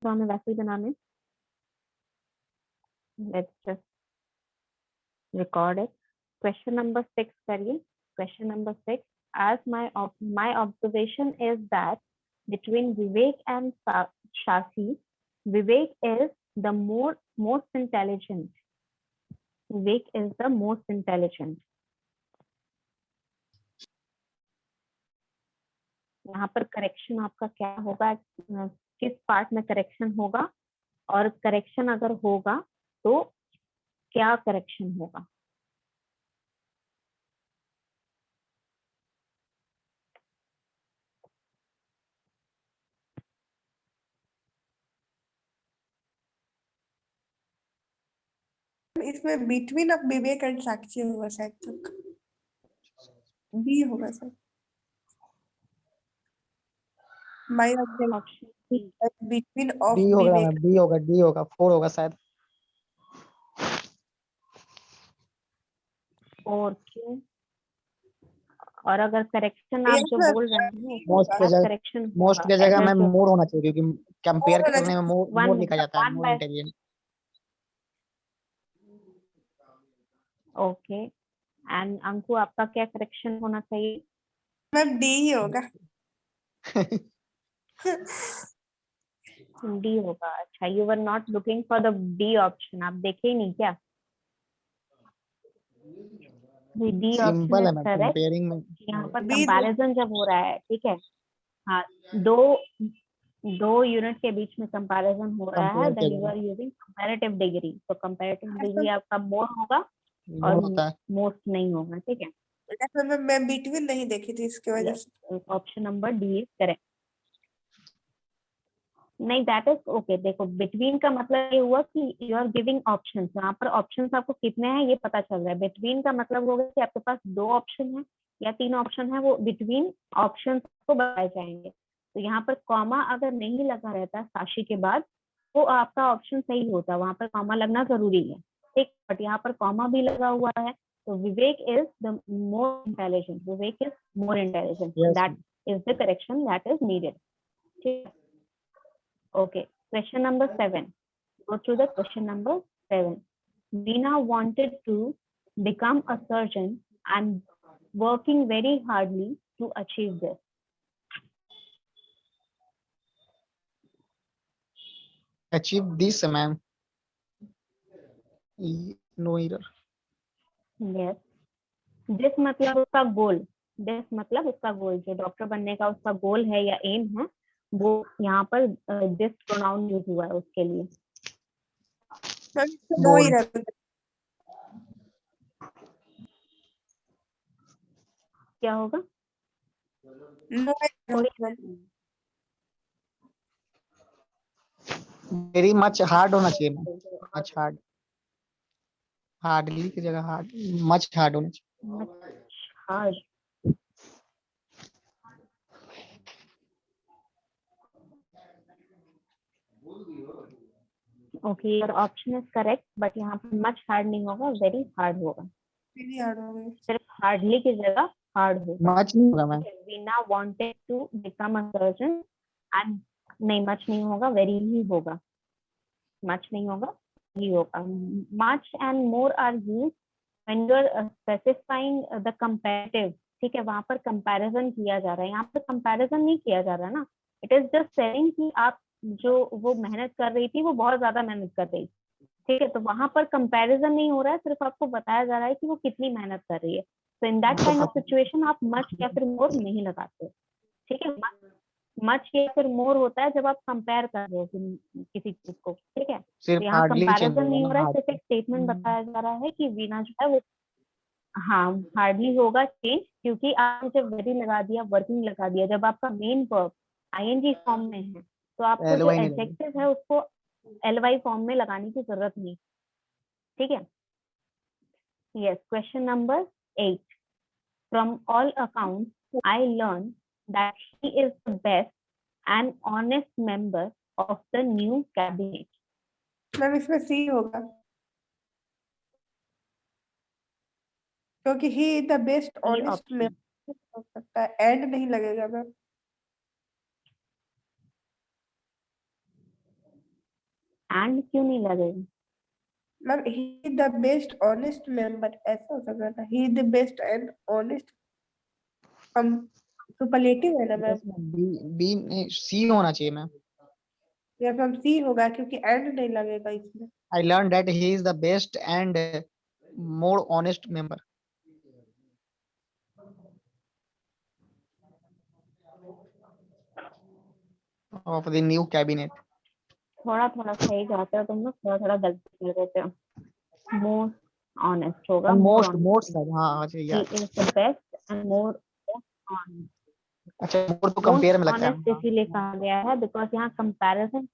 तो हमें वैसे ही बनाने। Let's just record it. Question number 6 करिए। Question number 6, as my observation is that between Vivek and Shashi, Vivek is the most intelligent. Vivek is the most intelligent. यहाँ पर correction आपका क्या होगा, किस पार्ट में करेक्शन होगा, और करेक्शन अगर होगा तो क्या करेक्शन होगा? इसमें बिटवीन ऑफ विवेक एंड साक्षी होगा शायद, तक बी होगा sir. My option between of D होगा विवेक। मैम, डी होगा, डी होगा, 4 होगा शायद। और क्यों? और अगर करेक्शन आप जो बोल रहे हैं मोस्ट के जगह करेक्शन मोस्ट की जगह मैम होगा, मोर होना चाहिए, क्योंकि कंपेयर होना करने में मोर वन मोर लिखा जाता है, one more by, intelligent. Okay. And Anku आपका क्या करेक्शन होना चाहिए? मैम डी ही होगा। डी होगा। अच्छा, you were not looking for the D option, आप देखे ही नहीं क्या? डी ऑप्शन सिंपल है इज मैम, करेक्ट। कंपेयरिंग में यहाँ पर बी कंपैरिजन जब हो रहा है, ठीक है, हाँ, दो यूनिट के बीच में कंपैरिजन हो रहा है, कंपेयर देन किया यू जाए, आर यूजिंग कंपैरेटिव डिग्री। तो कंपैरेटिव डिग्री आपका मोर होगा और मोर होता है। मोस्ट नहीं होगा, ठीक है। मैं बिटवीन नहीं देखी थी इसकी वजह से। Option number D is correct. नहीं, दैट इज ओके। देखो, बिटवीन का मतलब ये हुआ कि यू आर गिविंग ऑप्शंस। यहाँ पर ऑप्शंस आपको कितने हैं ये पता चल रहा है। बिटवीन का मतलब होगा कि आपके पास 2 ऑप्शन है या 3 ऑप्शन है, वो बिटवीन ऑप्शंस को बताए जाएंगे। तो यहाँ पर कॉमा अगर नहीं लगा रहता साक्षी के बाद तो आपका ऑप्शन सही होता, वहां पर कॉमा लगना जरूरी है, ठीक। बट यहाँ पर कॉमा भी लगा हुआ है, तो Vivek is the more intelligent. Vivek is more intelligent, yes that is the correction that is needed, ठीक। Okay, question number 7. Go to the question number 7. Veena wanted to become a surgeon and working very hardly to achieve this. Achieve this ma'am, no error. Yes. This मतलब उसका गोल, this मतलब उसका गोल, जो doctor बनने का उसका गोल है या एम है, वो यहाँ पर this प्रोनाउन यूज हुआ है उसके लिए। नो ही रहता। क्या होगा? नो वेरी मच हार्ड होना चाहिए मैम, मच हार्ड, हार्डली की जगह हार्ड, मच हार्ड होना चाहिए। Hard. Okay, your option is correct, but यहाँ पर much hard नहीं होगा, very hard होगा। वेरी हार्ड हो गई। सिर्फ हार्डली की जगह हार्ड होगा। मच नहीं होगा ma'am. Veena wanted to become a surgeon and, नहीं मच नहीं होगा, वेरी ही होगा। मच नहीं होगा, ही होगा। Much and more are used when you are specifying the comparative, ठीक है। वहां पर कंपैरिजन किया जा रहा है, यहाँ पर कंपैरिजन नहीं किया जा रहा ना। इट इज जस्ट सेइंग कि आप जो वो मेहनत कर रही थी वो बहुत ज्यादा मेहनत कर रही थी, ठीक है। तो वहां पर कंपैरिजन नहीं हो रहा है, सिर्फ आपको बताया जा रहा है कि वो कितनी मेहनत कर रही है। तो in that kind of situation आप मच या फिर मोर नहीं लगाते, ठीक है। मच या फिर मोर होता है जब आप कंपेयर कर रहे हो किसी चीज को, ठीक है। तो सिर्फ यहाँ हार्डली चेंज कंपैरिजन होगा नहीं हो ना, रहा है, हार्ड। सिर्फ एक स्टेटमेंट बताया जा रहा है कि वीना जो है वो, हाँ, हार्डली होगा चेंज, क्योंकि आपने जब वेरी लगा दिया, वर्किंग लगा दिया, जब आपका मेन वर्ब आईएनजी फॉर्म में है तो आपको जो एलवाई नहीं लगेगा। एडजेक्टिव है उसको एलवाई फॉर्म में लगाने की जरूरत नहीं, ठीक है। Yes, question number 8. From all accounts, I learned that he is the best and honest member of the new cabinet. Ma'am इसमें सी होगा, क्योंकि ही द बेस्ट C ऑनेस्ट में option. हो सकता है, एंड नहीं लगेगा मैम। एंड क्यों नहीं लगेगा? Ma'am he the best honest member ऐसा हो सकता था, ही द बेस्ट एंड ऑनेस्ट, हम सुपरलेटिव है ना मैम, इसमें बी बी सी होना चाहिए मैम। या फिर सी होगा क्योंकि एंड नहीं लगेगा इसमें। I learned that he is the best and more honest member of the new cabinet. थोड़ा थोड़ा सही जाते हो तुम लोग, थोड़ा थोड़ा गलती कर देते हो। मोस्ट ऑनेस्ट होगा, And more most honest. sir, हाँ अच्छा ही यार। Is the best and more honest. अच्छा more तो मोस्ट कंपेयर में लगता है ऑनेस्ट हाँ। इसीलिए कहा गया है बिकॉज यहाँ कंपैरिजन,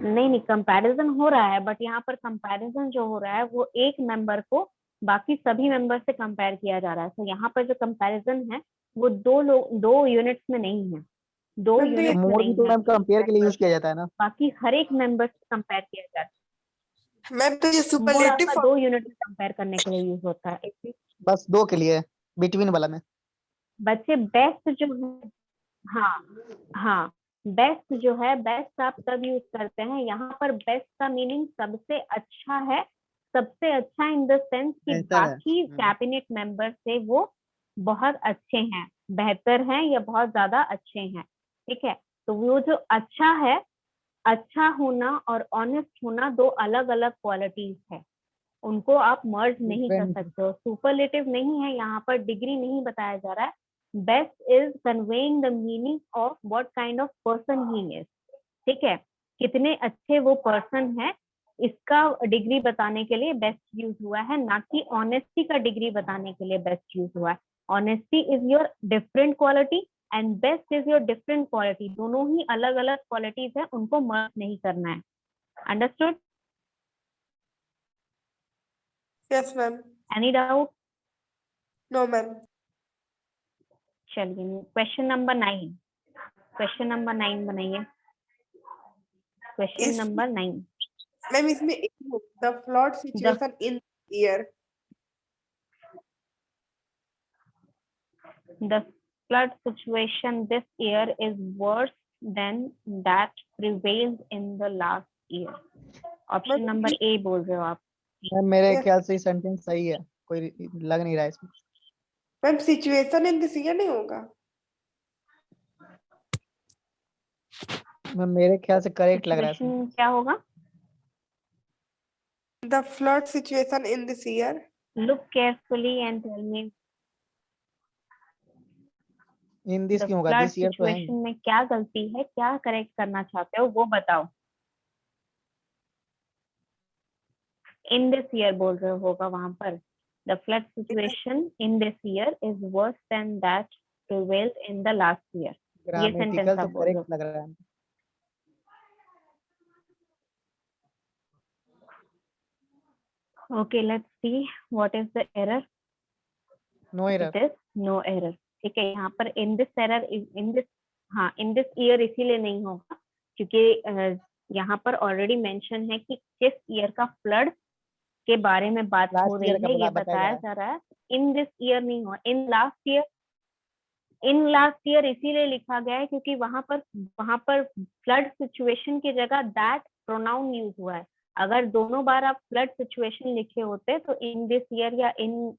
नहीं कंपैरिजन हो रहा है, बट यहाँ पर कंपैरिजन जो हो रहा है वो एक मेंबर को बाकी सभी मेंबर से कंपेयर किया जा रहा है। तो यहाँ पर जो कंपैरिजन है वो दो यूनिट्स में नहीं है, दो मैम तो ये यूनिट्स में मोर भी नहीं तो है, मैम कंपेयर के लिए यूज किया जाता है ना। बाकी हर एक मेंबर से कंपेयर किया जाता मैम तो ये है। मोर सुपरलेटिव आपका दो यूनिट में कंपेयर करने के लिए यूज होता है। बस दो के लिए बिटवीन वाला में। बच्चे बेस्ट जो है, हाँ हाँ, बेस्ट जो है, बेस्ट आप तब यूज करते हैं, यहाँ पर बेस्ट का मीनिंग सबसे अच्छा है। सबसे अच्छा इन द सेंस कि बेहतर है। बाकी कैबिनेट मेंबर से वो बहुत अच्छे हैं, बेहतर हैं या बहुत ज्यादा अच्छे हैं। ठीक है, तो वो जो अच्छा है, अच्छा होना और ऑनेस्ट होना दो अलग अलग क्वालिटीज है, उनको आप मर्ज नहीं कर Different। सकते हो। सुपरलेटिव नहीं है यहाँ पर, डिग्री नहीं बताया जा रहा है। Best is conveying the meaning of what kind of person he is. ठीक है, कितने अच्छे वो पर्सन है, इसका डिग्री बताने के लिए बेस्ट यूज हुआ है, ना कि ऑनेस्टी का डिग्री बताने के लिए बेस्ट यूज हुआ है। Honesty is your different quality and best is your different quality, दोनों ही अलग अलग क्वालिटीज है, उनको मर्ज नहीं करना है। Understood? Yes ma'am. Any doubt? No ma'am. चलिए क्वेश्चन नंबर 9, क्वेश्चन नंबर 9 बनाइए, क्वेश्चन इस नंबर 9। मैम इसमें the flood the situation in year, flood situation this year is worse than that prevailed in the last year। Option number A बोल रहे हो आप? Ma'am मेरे yes ख्याल से सेंटेंस सही है, कोई लग नहीं रहा है इसमें। Ma'am, situation in this year नहीं होगा। मैम मेरे ख्याल से करेक्ट लग रहा है इसमें। सिचुएशन क्या होगा? The flood situation in this year, look carefully and tell me in this the क्यों होगा, फ्लड दिस ईयर तो है ही। सिचुएशन में क्या गलती है, क्या करेक्ट करना चाहते हो वो बताओ। इन दिस ईयर बोल रहे होगा वहां पर। The flood situation in this year is worse than that prevailed in the last year। ये सेंटेंस ग्रामेटिकल तो आप बोल रहे हो। करेक्ट लग रहा है। Okay, let's see what is the error. No error. It is no error। ठीक है, यहाँ पर in this error in this, हाँ in this year इसीलिए नहीं होगा क्योंकि यहाँ पर ऑलरेडी मेंशन है कि किस ईयर का फ्लड के बारे में बात हो लास्ट ईयर रही का है, ये बताया जा बताया रहा है। जा रहा है। इन दिस ईयर नहीं हुआ, in last year. In last year इसीलिए लिखा गया है क्योंकि वहां पर फ्लड सिचुएशन की जगह दैट प्रोनाउन यूज हुआ है। अगर दोनों बार आप फ्लड सिचुएशन लिखे होते तो इन दिस ईयर या इन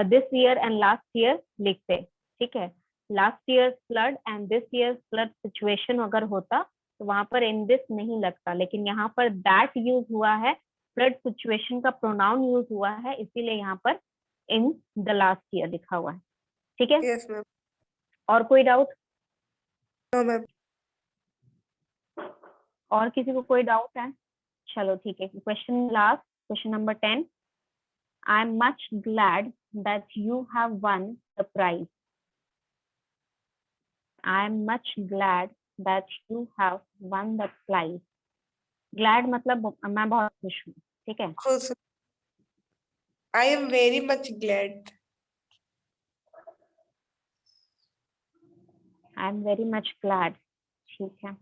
this year and last year लिखते। ठीक है, last year flood and this year flood situation अगर होता तो वहां पर इन दिस नहीं लगता, लेकिन यहाँ पर दैट यूज हुआ है, फ्लड सिचुएशन का प्रोनाउन यूज हुआ है, इसीलिए यहाँ पर इन द लास्ट ईयर लिखा हुआ है। ठीक है, यस मैम। और कोई डाउट? No ma'am. और किसी को कोई डाउट है? चलो ठीक है, question last, question number 10। I am much glad that you have won the prize. I am much glad that you have won the prize. Glad मतलब मैं बहुत खुश हूँ। ठीक है, खुश, I am very much glad. I am very much glad. ठीक है,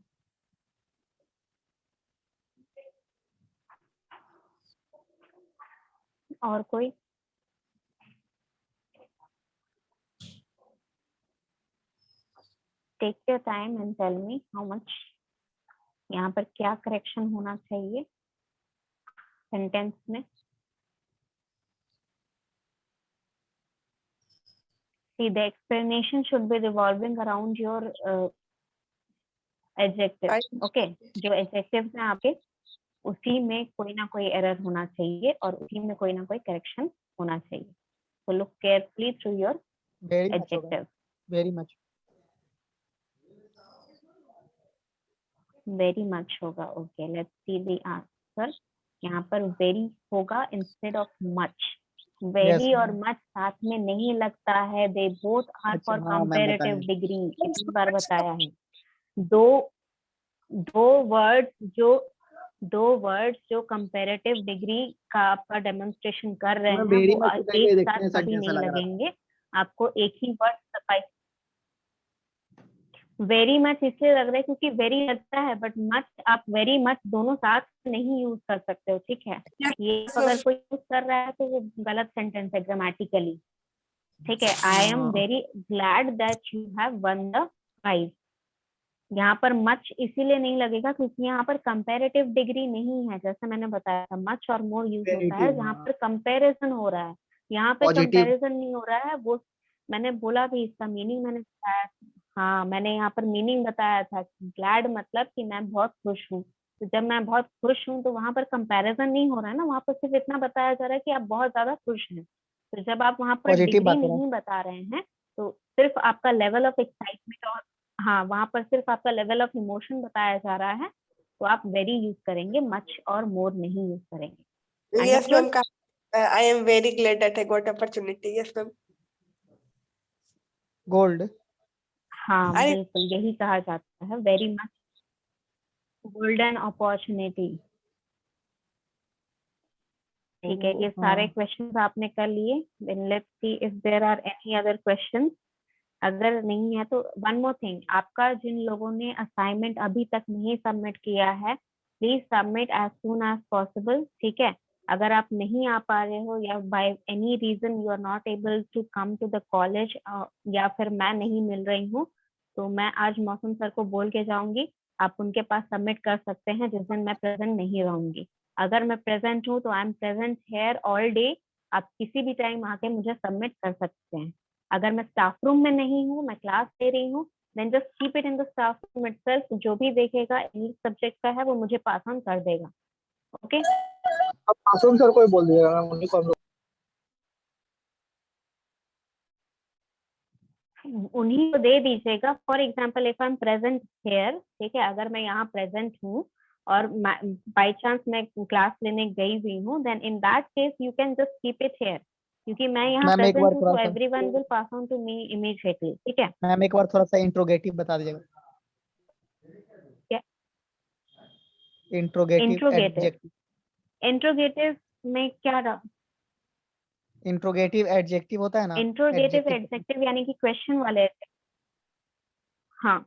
और कोई? Take your time and tell me how much यहाँ पर क्या करेक्शन होना चाहिए सेंटेंस में? See, the explanation should be revolving around your adjective. Okay, जो adjectives हैं आपके, उसी में कोई ना कोई एरर होना चाहिए और उसी में कोई ना कोई करेक्शन होना चाहिए. So look carefully through your Very much होगा. adjective. Very much. Very much होगा. Okay, let's see the answer. यहाँ पर very होगा instead of much. Very Yes, और much साथ में नहीं लगता है. They both are अच्छा, for हाँ, मैम comparative बताएं. degree. इतनी बार बताया है. दो वर्ड्स जो कंपैरेटिव डिग्री का आपका डेमोन्स्ट्रेशन कर रहे मैम हैं very वो much होता है कि एक देखने साथ में कभी sentence नहीं लग रहा था. लगेंगे. आपको एक ही वर्ड सफाइस. वेरी मच इसलिए लग रहा है क्योंकि वेरी लगता है, बट मच आप वेरी मच दोनों साथ नहीं यूज कर सकते हो. ठीक है, ये अगर कोई यूज कर रहा है तो वो गलत सेंटेंस है ग्रामेटिकली. ठीक है, I am very glad that you have won the prize. यहाँ पर मच इसीलिए नहीं लगेगा क्योंकि यहाँ पर कंपैरेटिव डिग्री नहीं है. जैसे मैंने बताया था, मच और मोर यूज होता है जहाँ पर कंपैरिजन हो रहा है. यहाँ पे Positive. कंपैरिजन नहीं हो रहा है. वो मैंने बोला भी, इसका मीनिंग मैंने बताया. हाँ, मैंने यहाँ पर मीनिंग बताया था. ग्लैड मतलब कि मैं बहुत खुश हूँ. तो जब मैं बहुत खुश हूँ तो वहां पर कंपैरिजन नहीं हो रहा है ना. वहां पर सिर्फ इतना बताया जा रहा है कि आप बहुत ज्यादा खुश हैं. तो जब आप वहां पर Positive डिग्री बात हो रहा है. नहीं बता रहे हैं तो सिर्फ आपका लेवल ऑफ एक्साइटमेंट और हाँ, वहां पर सिर्फ आपका लेवल ऑफ इमोशन बताया जा रहा है. तो आप वेरी यूज करेंगे, मच और मोर नहीं यूज करेंगे. Yes, Understood? ma'am. I am very glad that I got opportunity. Yes, ma'am. Gold. हाँ, I बिल्कुल यही कहा जाता है. Very much golden opportunity. ठीक है, ये सारे क्वेश्चंस आपने कर लिए. Then let's see if there are any other questions. अगर नहीं है तो वन मोर थिंग, आपका जिन लोगों ने असाइनमेंट अभी तक नहीं सबमिट किया है, please submit as soon as possible. ठीक है, अगर आप नहीं आ पा रहे हो या by any reason you are not able to come to the college या फिर मैं नहीं मिल रही हूँ, तो मैं आज मौसम सर को बोल के जाऊंगी. आप उनके पास सबमिट कर सकते हैं जिस दिन मैं प्रेजेंट नहीं रहूंगी. अगर मैं प्रेजेंट हूँ तो I am present here all day. आप किसी भी टाइम आके मुझे सबमिट कर सकते हैं. अगर मैं स्टाफ रूम में नहीं हूँ, मैं क्लास ले रही हूँ, then just keep it in the staff room itself. जो भी देखेगा इंग्लिश सब्जेक्ट का है वो मुझे पास ऑन कर देगा. ओके, अब मासूम सर को ही बोल दीजिएगा मैम, उन्हीं को हम लोग. उन्हीं को दे दीजिएगा. For example if I am present here, ठीक है, अगर मैं यहाँ प्रेजेंट हूँ और बाई चांस मैं क्लास लेने गई हुई हूँ, then in that case you can just keep it here. क्योंकि मैं यहाँ मैम एक प्रेजेंट बार हूँ थोड़ा तो सा, everyone will pass on to me immediately. ठीक है, मैम एक बार थोड़ा सा इंट्रोगेटिव बता दीजिएगा. क्या इंट्रोगेटिव इंट्रोगेटिव? एडजेक्टिव. इंट्रोगेटिव में क्या रहा? इंट्रोगेटिव एडजेक्टिव होता है ना. Interrogative adjective. एडजेक्टिव यानी कि क्वेश्चन वाले. हाँ,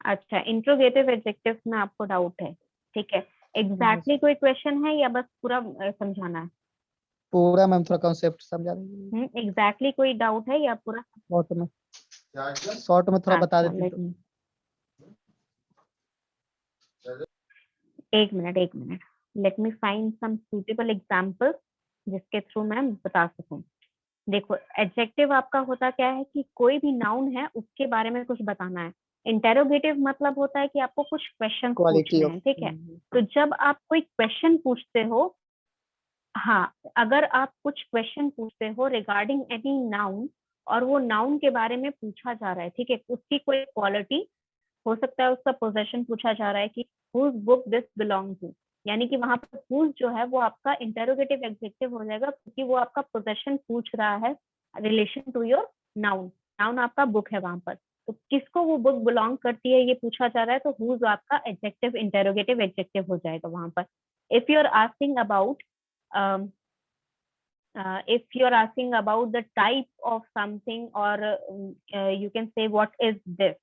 अच्छा, इंट्रोगेटिव एडजेक्टिव में आपको डाउट है. ठीक है, एग्जैक्टली कोई क्वेश्चन है या बस पूरा समझाना है? पूरा मैम थोड़ा कॉन्सेप्ट समझा दीजिए. एग्जैक्टली कोई डाउट है या पूरा? शॉर्ट में थोड़ा बता अच्छा, देते तो. एक minute. Let me find some suitable example जिसके थ्रू मैं बता सकूं. देखो, एडजेक्टिव आपका होता क्या है कि कोई भी नाउन है उसके बारे में कुछ बताना है. इंटेरोगेटिव मतलब होता है कि आपको कुछ क्वेश्चन क्वालिटी पूछने ऑफ. हैं. ठीक है, तो जब आप कोई क्वेश्चन पूछते हो, हाँ, अगर आप कुछ क्वेश्चन पूछते हो रिगार्डिंग एनी नाउन और वो नाउन के बारे में पूछा जा रहा है, ठीक है, उसकी कोई क्वालिटी हो सकता है, उसका पोजेशन पूछा जा रहा है कि whose book this belong to, यानी कि वहां पर whose जो है वो आपका इंटेरोगेटिव एडजेक्टिव हो जाएगा क्योंकि वो आपका पोजेशन पूछ रहा है relation to your noun. Noun आपका बुक है वहां पर, तो किसको वो बुक बिलोंग करती है ये पूछा जा रहा है, तो whose आपका एडजेक्टिव इंटेरोगेटिव एडजेक्टिव हो जाएगा वहां पर. If you are asking about if you are asking about the type of something or you can say what is this,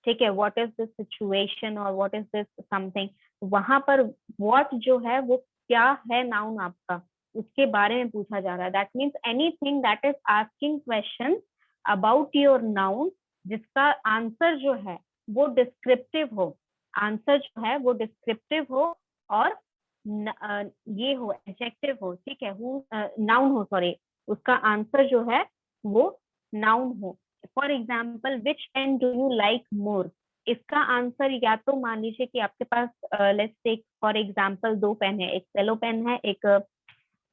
ठीक है, what is this situation or what is this something, वहां पर what जो है वो क्या है noun आपका, उसके बारे में पूछा जा रहा है. That means anything that is asking question about your noun जिसका आंसर जो है वो डिस्क्रिप्टिव हो. आंसर जो है वो डिस्क्रिप्टिव हो और ये हो एडजेक्टिव हो, ठीक है, नाउन हो, सॉरी, उसका आंसर जो है वो नाउन हो। For example, which pen do you like more, इसका आंसर या तो मान लीजिए कि आपके पास let's take for example 2 pen है, एक सेलो पेन है, एक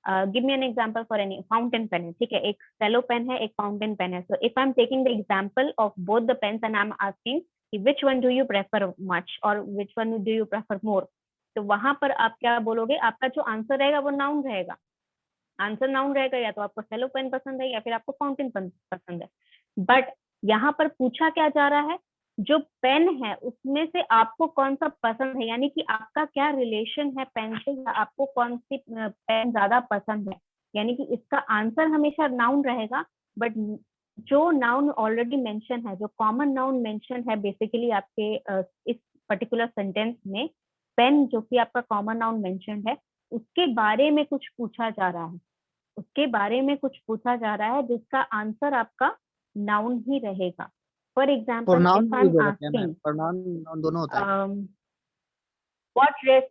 give me an example for any fountain pen है, ठीक है, एक सेलो पेन है, एक फाउंटेन पेन है। So if I am taking the example of both the pens and I am asking which one do you prefer much और which one do you prefer more, तो वहां पर आप क्या बोलोगे, आपका जो आंसर रहेगा वो नाउन रहेगा, आंसर नाउन रहेगा, या तो आपको सेलो पेन पसंद है या फिर आपको फाउंटेन पेन पसंद है। बट यहाँ पर पूछा क्या जा रहा है, जो पेन है उसमें से आपको कौन सा पसंद है, यानी कि आपका क्या रिलेशन है पेन से, या आपको कौन सी पेन ज्यादा पसंद है, यानी कि इसका आंसर हमेशा नाउन रहेगा। बट जो नाउन ऑलरेडी मेंशन है, जो कॉमन नाउन मेंशन है बेसिकली आपके इस पर्टिकुलर सेंटेंस में, पेन जो कि आपका कॉमन नाउन मेंशन है, उसके बारे में कुछ पूछा जा रहा है, उसके बारे में कुछ पूछा जा रहा है जिसका आंसर आपका नाउन ही रहेगा। फॉर एग्जाम्पल, प्रोनाउन इफ भी आई यूज एम हो सकते हैं मैम, आस्किंग प्रोनाउन नाउन दोनों होता है। What dress,